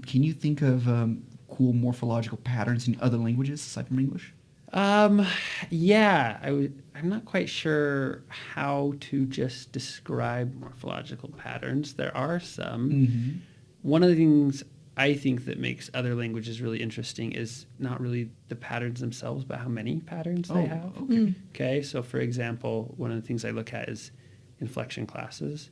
can you think of cool morphological patterns in other languages aside from English? Yeah, I'm not quite sure how to just describe morphological patterns. There are some. Mm-hmm. One of the things I think that makes other languages really interesting is not really the patterns themselves, but how many patterns they have. Okay. Okay, so for example, one of the things I look at is inflection classes,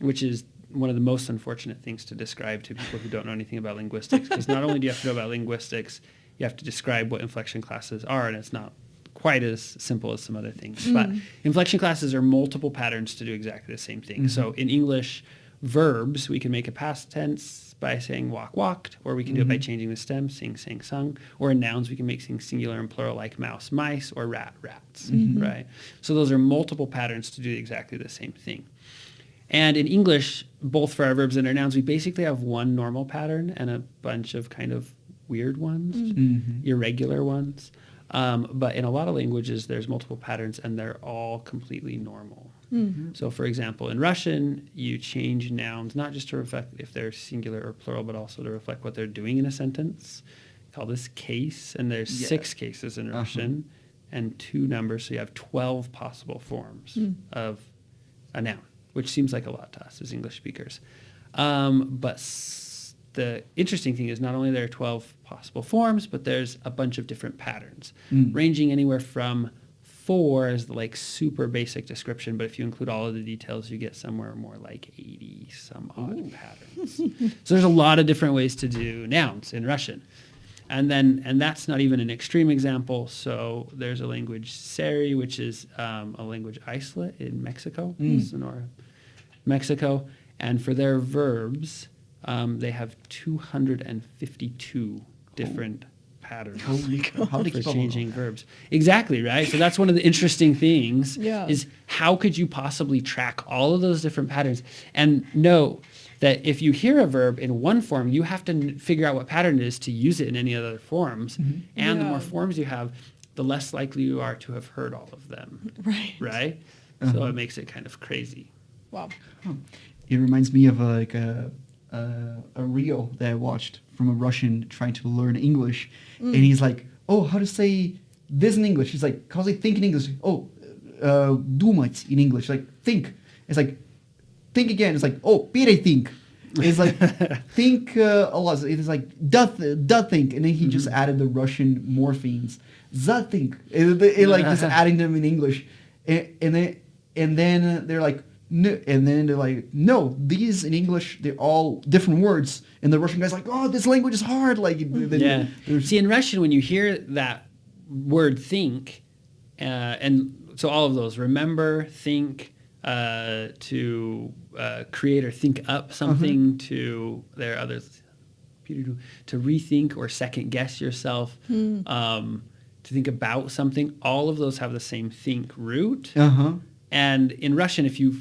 which is one of the most unfortunate things to describe to people who don't know anything about linguistics, because not only do you have to know about linguistics, you have to describe what inflection classes are, and it's not quite as simple as some other things. But inflection classes are multiple patterns to do exactly the same thing. Mm-hmm. So in English, verbs, we can make a past tense by saying walk, walked, or we can do it by changing the stem, sing, sang, sung. Or in nouns, we can make things singular and plural like mouse, mice, or rat, rats, right? So those are multiple patterns to do exactly the same thing. And in English, both for our verbs and our nouns, we basically have one normal pattern and a bunch of kind of weird ones, irregular ones. But in a lot of languages, there's multiple patterns, and they're all completely normal. So, for example, in Russian, you change nouns not just to reflect if they're singular or plural, but also to reflect what they're doing in a sentence. We call this case, and there's 6 cases in Russian and 2 numbers, so you have 12 possible forms of a noun, which seems like a lot to us as English speakers. The interesting thing is not only there are 12 possible forms, but there's a bunch of different patterns, ranging anywhere from 4 as the like super basic description, but if you include all of the details, you get somewhere more like 80 some odd patterns. So there's a lot of different ways to do nouns in Russian. And that's not even an extreme example. So there's a language Seri, which is a language isolate in Mexico, Sonora, Mexico. And for their verbs, they have 252 different patterns for changing verbs. Exactly, right? So that's one of the interesting things is how could you possibly track all of those different patterns and know that if you hear a verb in one form, you have to figure out what pattern it is to use it in any other forms. And the more forms you have, the less likely you are to have heard all of them. Right? So it makes it kind of crazy. Wow. It reminds me of a reel that I watched from a Russian trying to learn English, and he's like, "Oh, how to say this in English?" He's like, "How to say think in English?" "Oh, думать in English." Like think. It's like think again. It's like, "Oh, перethink." It's like think a lot. It's like da think, and then he just added the Russian morphemes. За think. It like just adding them in English, and then they're like. No, and then they're like, no, these in English, they're all different words. And the Russian guy's like, oh, this language is hard. Like, See, in Russian, when you hear that word think, and so all of those, remember, think, to create or think up something, to, there are others, to rethink or second guess yourself, to think about something, all of those have the same think root. And in Russian, if you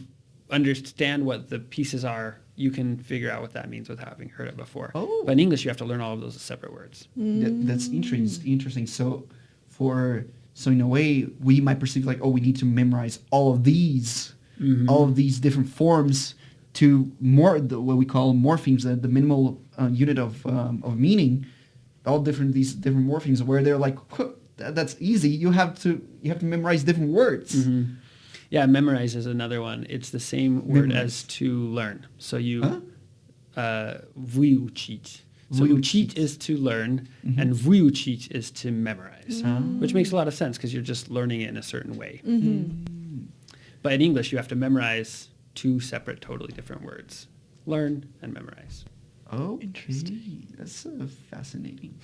understand what the pieces are, you can figure out what that means without having heard it before. But in English, you have to learn all of those as separate words. That's interesting. So in a way, we might perceive like, oh, we need to memorize all of these different forms to what we call morphemes, the minimal unit of meaning. These different morphemes, where they're like, that's easy. You have to memorize different words. Yeah, memorize is another one. It's the same word as to learn. So you vyuchit. So uchit is to learn, and vyuchit is to memorize, which makes a lot of sense because you're just learning it in a certain way. But in English, you have to memorize 2 separate, totally different words: learn and memorize. Oh, interesting. That's fascinating.